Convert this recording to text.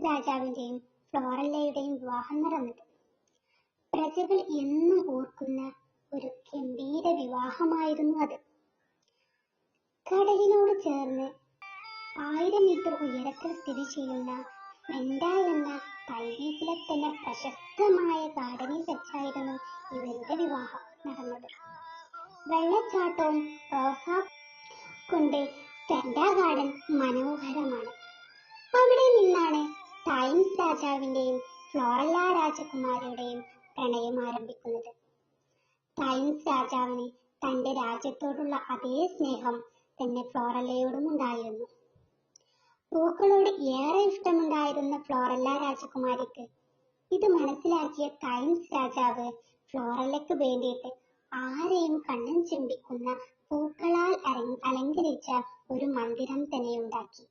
രാജാവിന്റെയും ഫ്ലോറല്ലയുടെയും വിവാഹം നടന്നത്. പ്രജകൾ എന്നും ഓർക്കുന്ന ഒരു ഗംഭീര വിവാഹമായിരുന്നു അത്. കടലിനോട് ചേർന്ന് 1000 മീറ്റർ ഉയരത്തിൽ സ്ഥിതി ചെയ്യുന്ന വെൻഡ എന്ന തൈരീസിലെ തന്നെ പ്രശസ്തമായ ഗാർഡനിൽ വെച്ചായിരുന്നു ഇവരുടെ വിവാഹം നടന്നത്. വെള്ളച്ചാട്ടവും റോസാ കൊണ്ട് വെൻഡ ഗാർഡൻ മനോഹരമാണ്. അവിടെ നിന്നാണ് ടൈംസ് രാജാവിന്റെയും ഫ്ലോറല്ല രാജകുമാരിയുടെയും പ്രണയം ആരംഭിക്കുന്നത്. ടൈംസ് രാജാവിന് തന്റെ രാജ്യത്തോടുള്ള അതേ സ്നേഹം തന്നെ ഫ്ലോറല്ലയോടും ഉണ്ടായിരുന്നു. പൂക്കളോട് ഏറെ ഇഷ്ടമുണ്ടായിരുന്ന ഫ്ലോറല്ല രാജകുമാരിക്ക് ഇത് മനസ്സിലാക്കിയ ടൈംസ് രാജാവ് ഫ്ലോറല്ലയ്ക്ക് വേണ്ടിയിട്ട് ആരെയും കണ്ണൻ ചിമ്പിക്കുന്ന പൂക്കളാൽ അലങ്കരിച്ച ഒരു മന്ദിരം തന്നെ ഉണ്ടാക്കി.